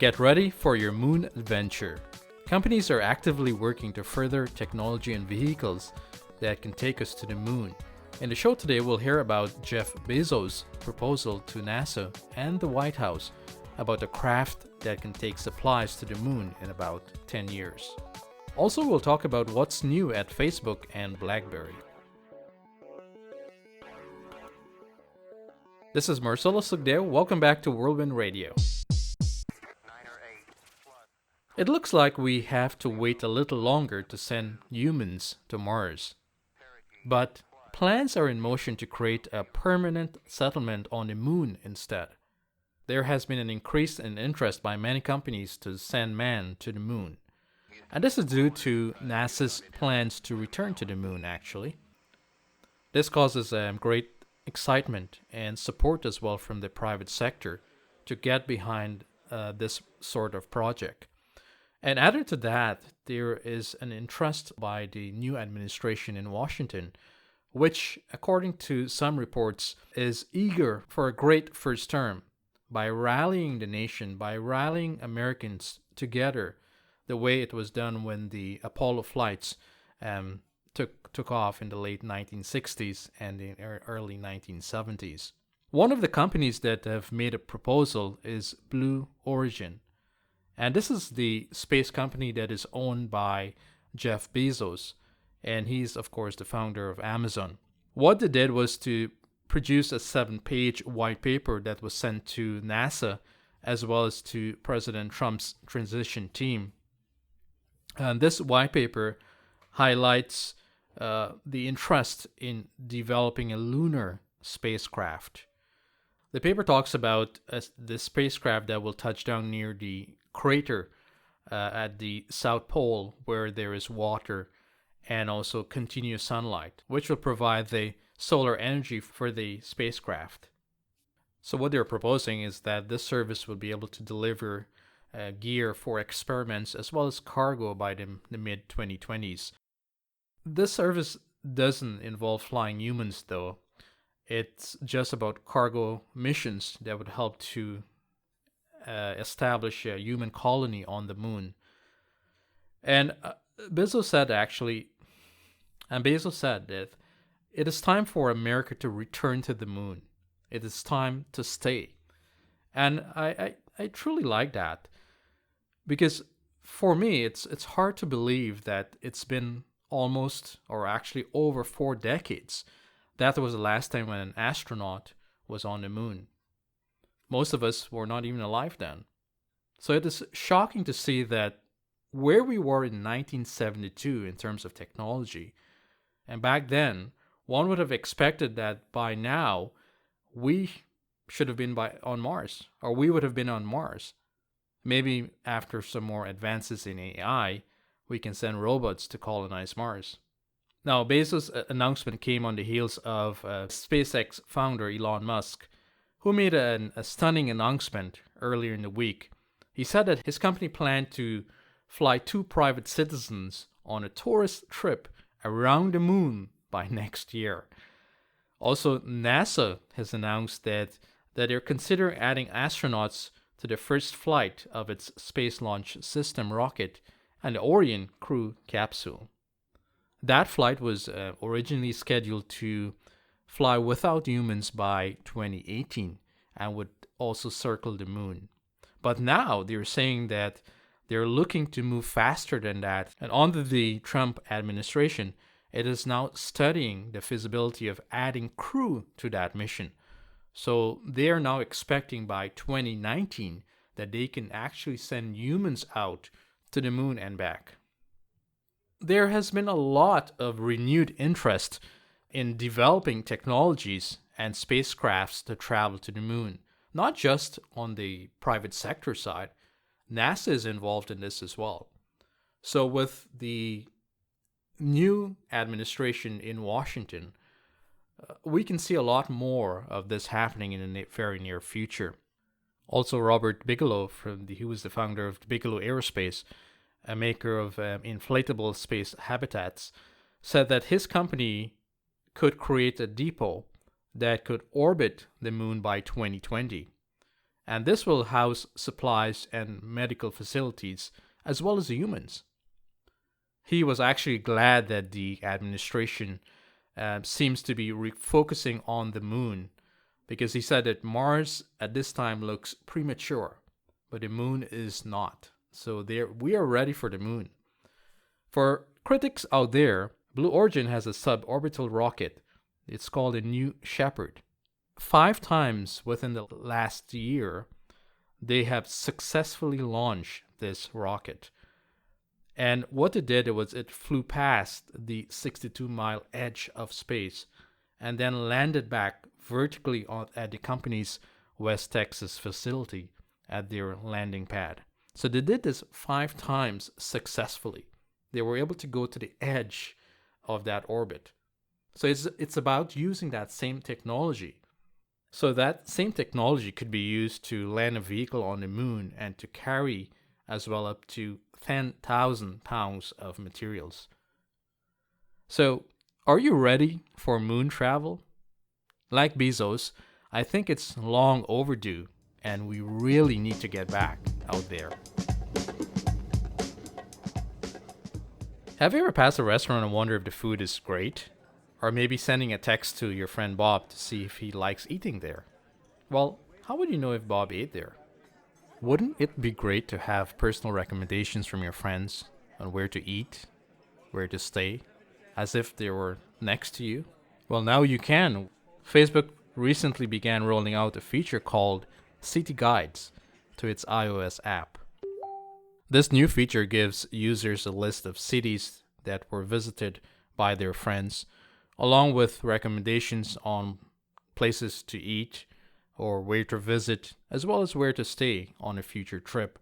Get ready for your moon adventure. Companies are actively working to further technology and vehicles that can take us to the moon. In the show today, we'll hear about Jeff Bezos' proposal to NASA and the White House about a craft that can take supplies to the moon in about 10 years. Also, we'll talk about what's new at Facebook and BlackBerry. This is Marcelo Sugdeo. Welcome back to Whirlwind Radio. It looks like we have to wait a little longer to send humans to Mars. But plans are in motion to create a permanent settlement on the moon instead. There has been an increase in interest by many companies to send man to the moon. And this is due to NASA's plans to return to the moon, actually. This causes great excitement and support as well from the private sector to get behind this sort of project. And added to that, there is an interest by the new administration in Washington, which, according to some reports, is eager for a great first term by rallying the nation, by rallying Americans together the way it was done when the Apollo flights took off in the late 1960s and the early 1970s. One of the companies that have made a proposal is Blue Origin. And this is the space company that is owned by Jeff Bezos. And he's, of course, the founder of Amazon. What they did was to produce a 7-page white paper that was sent to NASA as well as to President Trump's transition team. And this white paper highlights the interest in developing a lunar spacecraft. The paper talks about the spacecraft that will touch down near the crater at the South Pole where there is water and also continuous sunlight, which will provide the solar energy for the spacecraft. So what they're proposing is that this service will be able to deliver gear for experiments as well as cargo by the mid-2020s. This service doesn't involve flying humans though. It's just about cargo missions that would help to establish a human colony on the moon. And Bezos said that it is time for America to return to the moon. It is time to stay. And I truly like that, because for me, it's hard to believe that it's been almost, or actually over 4 decades. That was the last time when an astronaut was on the moon. Most of us were not even alive then. So it is shocking to see that where we were in 1972 in terms of technology, and back then, one would have expected that by now, we should have been on Mars, or we would have been on Mars. Maybe after some more advances in AI, we can send robots to colonize Mars. Now, Bezos' announcement came on the heels of SpaceX founder Elon Musk, who made a stunning announcement earlier in the week. He said that his company planned to fly 2 private citizens on a tourist trip around the moon by next year. Also, NASA has announced that they're considering adding astronauts to the first flight of its Space Launch System rocket and the Orion crew capsule. That flight was originally scheduled to fly without humans by 2018 and would also circle the moon. But now they're saying that they're looking to move faster than that. And under the Trump administration, it is now studying the feasibility of adding crew to that mission. So they are now expecting by 2019 that they can actually send humans out to the moon and back. There has been a lot of renewed interest in developing technologies and spacecrafts to travel to the moon, not just on the private sector side. NASA is involved in this as well. So with the new administration in Washington, we can see a lot more of this happening in the very near future. Also, Robert Bigelow, he was the founder of Bigelow Aerospace, a maker of inflatable space habitats, said that his company could create a depot that could orbit the moon by 2020. And this will house supplies and medical facilities as well as humans. He was actually glad that the administration seems to be focusing on the moon, because he said that Mars at this time looks premature, but the moon is not. So we are ready for the moon. For critics out there, Blue Origin has a suborbital rocket. It's called a New Shepard. 5 times within the last year, they have successfully launched this rocket. And what it did was it flew past the 62-mile edge of space and then landed back vertically at the company's West Texas facility at their landing pad. So they did this 5 times successfully. They were able to go to the edge of that orbit. So it's about using that same technology. So that same technology could be used to land a vehicle on the moon and to carry as well up to 10,000 pounds of materials. So, are you ready for moon travel? Like Bezos, I think it's long overdue and we really need to get back out there. Have you ever passed a restaurant and wondered if the food is great? Or maybe sending a text to your friend Bob to see if he likes eating there? Well, how would you know if Bob ate there? Wouldn't it be great to have personal recommendations from your friends on where to eat, where to stay, as if they were next to you? Well, now you can. Facebook recently began rolling out a feature called City Guides to its iOS app. This new feature gives users a list of cities that were visited by their friends, along with recommendations on places to eat or where to visit, as well as where to stay on a future trip.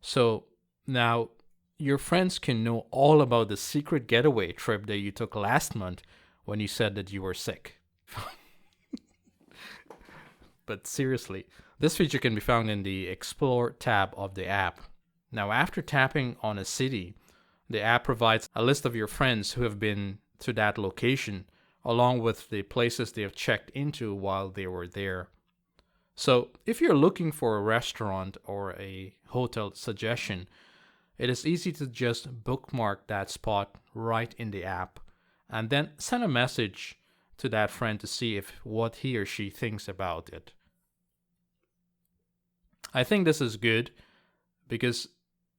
So now your friends can know all about the secret getaway trip that you took last month when you said that you were sick. But seriously, this feature can be found in the Explore tab of the app. Now, after tapping on a city, the app provides a list of your friends who have been to that location, along with the places they have checked into while they were there. So, if you're looking for a restaurant or a hotel suggestion, it is easy to just bookmark that spot right in the app and then send a message to that friend to see what he or she thinks about it. I think this is good because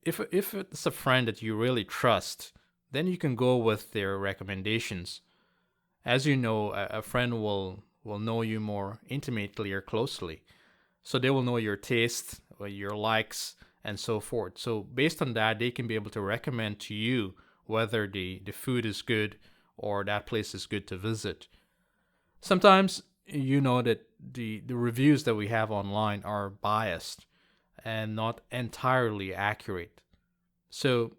if it's a friend that you really trust, then you can go with their recommendations. As you know, a friend will know you more intimately or closely. So they will know your taste, your likes, and so forth. So based on that, they can be able to recommend to you whether the food is good or that place is good to visit. Sometimes you know that the reviews that we have online are biased and not entirely accurate. So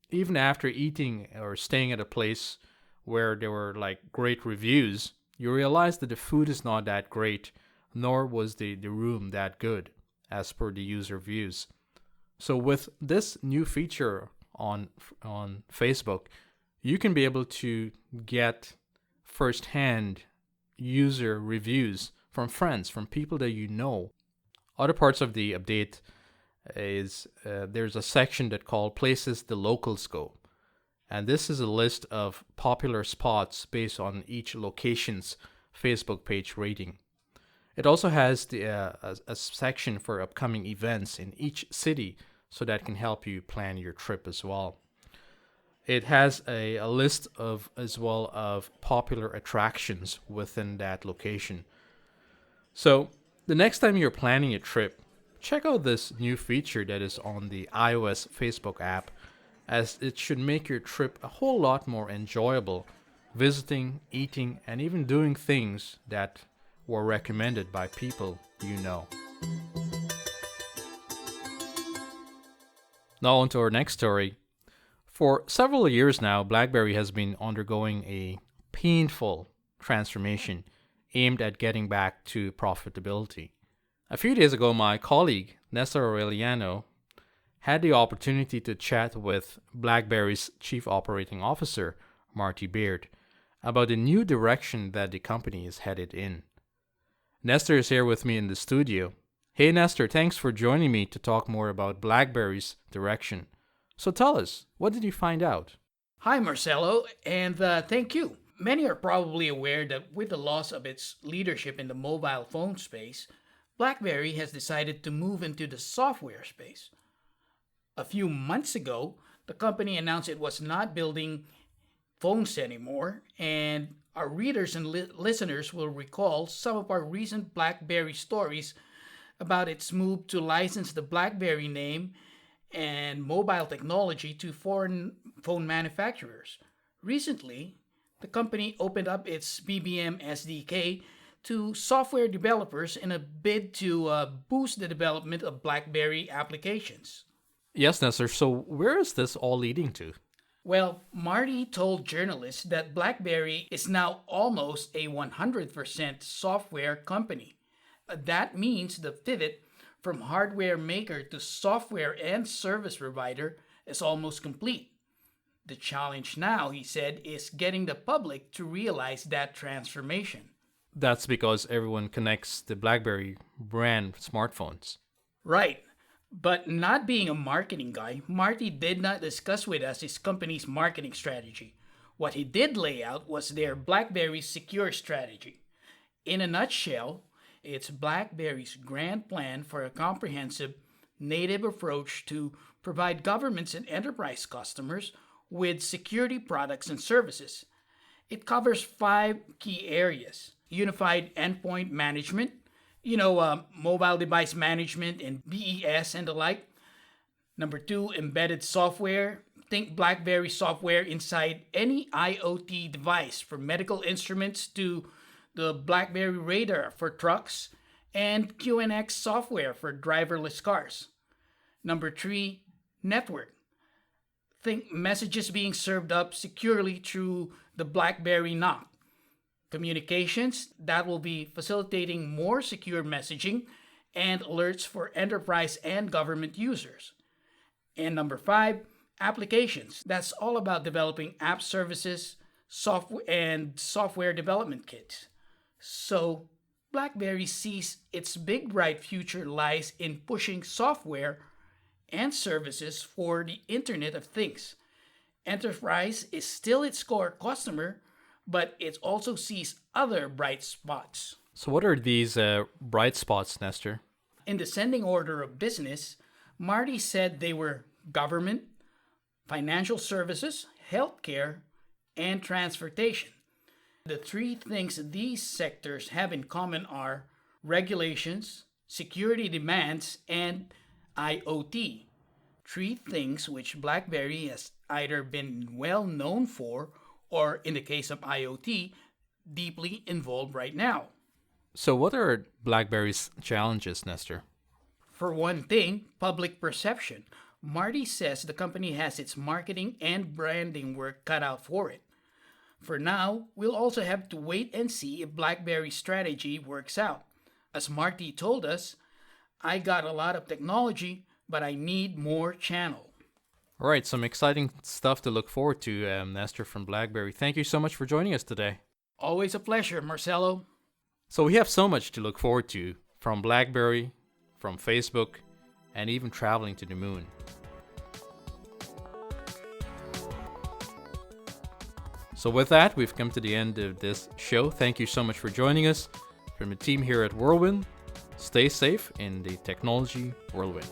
even after eating or staying at a place where there were like great reviews, you realize that the food is not that great, nor was the room that good as per the user views. So with this new feature on Facebook, you can be able to get firsthand user reviews from friends, from people that you know. Other parts of the update is there's a section that called Places the Locals Go. And this is a list of popular spots based on each location's Facebook page rating. It also has a section for upcoming events in each city, so that can help you plan your trip as well. It has a list of as well of popular attractions within that location. So the next time you're planning a trip, check out this new feature that is on the iOS Facebook app, as it should make your trip a whole lot more enjoyable, visiting, eating, and even doing things that were recommended by people you know. Now on to our next story. For several years now, BlackBerry has been undergoing a painful transformation aimed at getting back to profitability. A few days ago, my colleague, Nestor Aureliano, had the opportunity to chat with BlackBerry's Chief Operating Officer, Marty Beard, about the new direction that the company is headed in. Nestor is here with me in the studio, Hey Nestor, thanks for joining me to talk more about BlackBerry's direction. So tell us, what did you find out? Hi, Marcelo, and thank you. Many are probably aware that with the loss of its leadership in the mobile phone space, BlackBerry has decided to move into the software space. A few months ago, the company announced it was not building phones anymore, and our readers and listeners will recall some of our recent BlackBerry stories about its move to license the BlackBerry name and mobile technology to foreign phone manufacturers. Recently, the company opened up its BBM SDK to software developers in a bid to boost the development of BlackBerry applications. Yes, Nestor, so where is this all leading to? Well, Marty told journalists that BlackBerry is now almost a 100% software company. That means the pivot from hardware maker to software and service provider is almost complete. The challenge now, he said, is getting the public to realize that transformation. That's because everyone connects the BlackBerry brand smartphones. Right. But not being a marketing guy, Marty did not discuss with us his company's marketing strategy. What he did lay out was their BlackBerry secure strategy. In a nutshell, it's BlackBerry's grand plan for a comprehensive native approach to provide governments and enterprise customers with security products and services. It covers five key areas: unified endpoint management, mobile device management and BES and the like. Number two, embedded software. Think BlackBerry software inside any IoT device, from medical instruments to the BlackBerry radar for trucks, and QNX software for driverless cars. Number three, network. Think messages being served up securely through the BlackBerry NOC. Communications, that will be facilitating more secure messaging and alerts for enterprise and government users. And number five, applications. That's all about developing app services, software and software development kits. So, BlackBerry sees its big bright future lies in pushing software and services for the Internet of Things. Enterprise is still its core customer, but it also sees other bright spots. So what are these bright spots, Nestor? In descending order of business, Marty said they were government, financial services, healthcare, and transportation. The three things these sectors have in common are regulations, security demands, and IoT. Three things which BlackBerry has either been well known for or, in the case of IoT, deeply involved right now. So what are BlackBerry's challenges, Nestor? For one thing, public perception. Marty says the company has its marketing and branding work cut out for it. For now, we'll also have to wait and see if BlackBerry's strategy works out. As Marty told us, I got a lot of technology, but I need more channel. All right, some exciting stuff to look forward to, Nestor from BlackBerry. Thank you so much for joining us today. Always a pleasure, Marcelo. So we have so much to look forward to, from BlackBerry, from Facebook, and even traveling to the moon. So with that, we've come to the end of this show. Thank you so much for joining us. From the team here at Whirlwind, stay safe in the technology whirlwind.